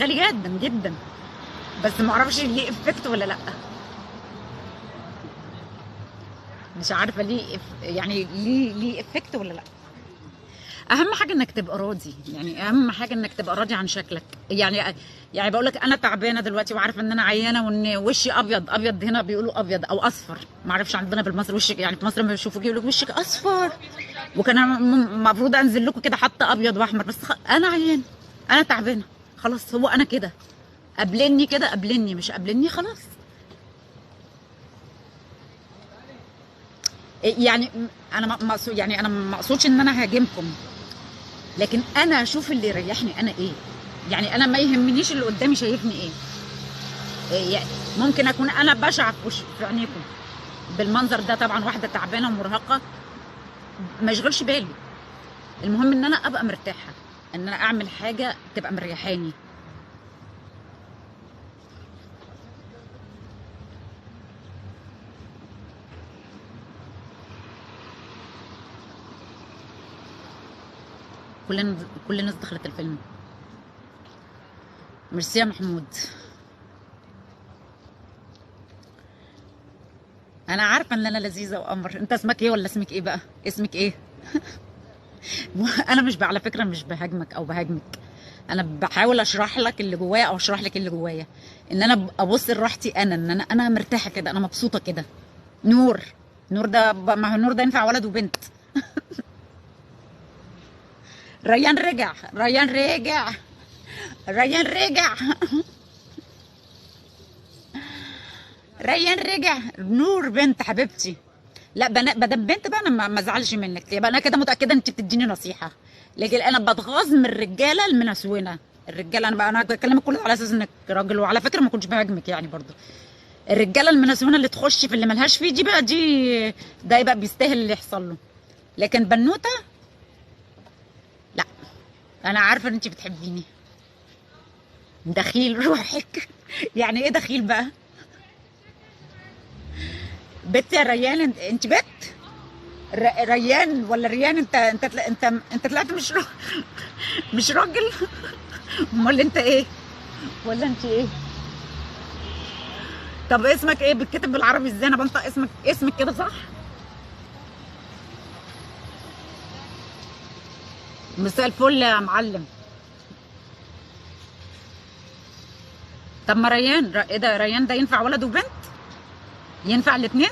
غالي جدا جدا، بس ما اعرفش ليه افكت ولا لا. مش عارفه ليه يعني ليه افكت ولا لا. اهم حاجه انك تبقى راضي، يعني اهم حاجه انك تبقى راضي عن شكلك. يعني بقول لك انا تعبانه دلوقتي وعارفه ان انا عيانه وان وشي ابيض. ابيض هنا بيقولوا ابيض او اصفر، ما اعرفش عندنا بالمصري وشك، يعني في مصر لما بيشوفوك يقولوا لك وشك اصفر، وكان المفروض انزل لكم كده حاطه ابيض واحمر، بس انا عيانه، انا تعبانه، خلاص هو انا كده. قابلني كده قابلني، مش قابلني خلاص. يعني انا يعني انا ما اقصدش ان انا هاجمكم، لكن انا اشوف اللي يريحني انا ايه. يعني انا ما يهمنيش اللي قدامي شايفني ايه. يعني ممكن اكون انا بشعه في عينيكم بالمنظر ده، طبعا واحده تعبانه ومرهقه ما يشغلش بالي. المهم ان انا ابقى مرتاحه، ان انا اعمل حاجه تبقى مريحاني. كل الناس دخلت الفيلم. ميرسي يا محمود. انا عارفه ان انا لذيذه وقمر. انت اسمك ايه ولا اسمك ايه بقى؟ اسمك ايه؟ انا مش على فكره مش بهاجمك او بهاجمك، انا بحاول اشرح لك اللي جوايا او اشرح لك اللي جوايا، ان انا ابص لراحتي انا، ان انا مرتاحه كده، انا مبسوطه كده. نور. نور ده ما هو النور ده ينفع ولد وبنت. ريان رجع، ريان رجع، ريان رجع. ريان رجع. نور بنت حبيبتي. لا بنات بدل بنت بقى انا ما ازعلش منك، يبقى انا كده متاكده انت بتديني نصيحه. لكن انا بتغاظ من الرجاله المنسونه. الرجاله انا بكلمك كله على اساس انك راجل، وعلى فكره ما كنتش بهاجمك يعني برضو. الرجاله المنسونه اللي تخش في اللي ملهاش فيه دي بقى، ده يبقى بيستاهل اللي يحصل له. لكن بنوته لا. انا عارفه ان انت بتحبيني. دخيل روحك. يعني ايه دخيل بقى؟ بت يا ريان، انت بت ريان ولا ريان؟ انت طلعت مش راجل. امال انت ايه؟ ولا انت ايه؟ طب اسمك ايه؟ بتكتب بالعربي ازاي؟ انا بنطق اسمك كده صح؟ مساء الفل يا معلم. طب ما ريان ايه ده؟ ريان ده ينفع ولد وبنت؟ ينفع الاثنين؟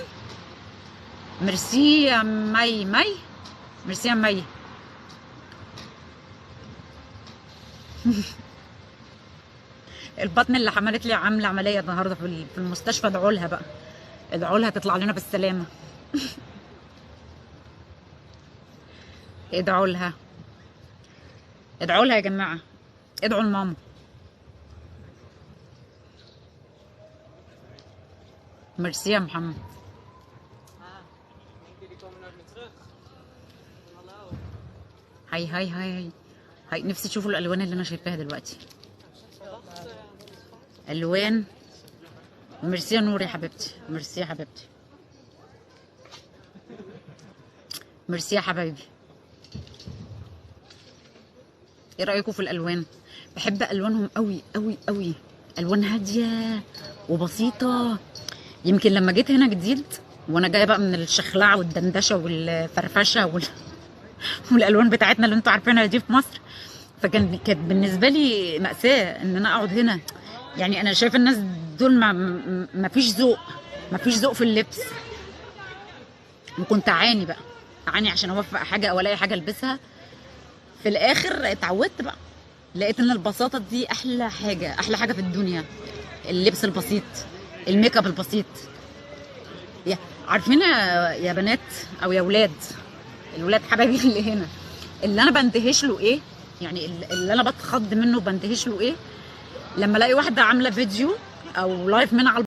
ميرسي يا مي. ميرسي يا مي. البطن اللي حملت لي عامله عمليه النهارده في المستشفى، ادعوا لها بقى، ادعوا لها تطلع لنا بالسلامه. ادعوا لها، ادعوا لها يا جماعه، ادعوا لماما. ميرسي يا محمد. هاي نفسي تشوفوا الالوان اللي انا شايفاها دلوقتي. الوان. ميرسي يا نور يا حبيبتي، ميرسي يا حبيبتي، ميرسي يا حبايبي. ايه رايكم في الالوان؟ بحب الوانهم قوي قوي قوي. الوان هاديه وبسيطه. يمكن لما جيت هنا جديد وانا جايه بقى من الشخلعه والدندشه والفرفشه والالوان بتاعتنا اللي انتوا عارفينها دي في مصر، كانت بالنسبه لي مأساة ان انا اقعد هنا. يعني انا شايفه الناس دول ما فيش ذوق، ما فيش ذوق في اللبس. وكنت اعاني بقى، اعاني عشان اوفق حاجه او الاقي حاجه البسها. في الاخر اتعودت بقى، لقيت ان البساطه دي احلى حاجه، احلى حاجه في الدنيا. اللبس البسيط، الميك اب البسيط. عارفين يا بنات او يا ولاد، الولاد حبايبي اللي هنا، اللي انا بندهش له ايه؟ يعني اللي انا بتخض منه بندهش له ايه؟ لما الاقي واحده عامله فيديو او لايف من على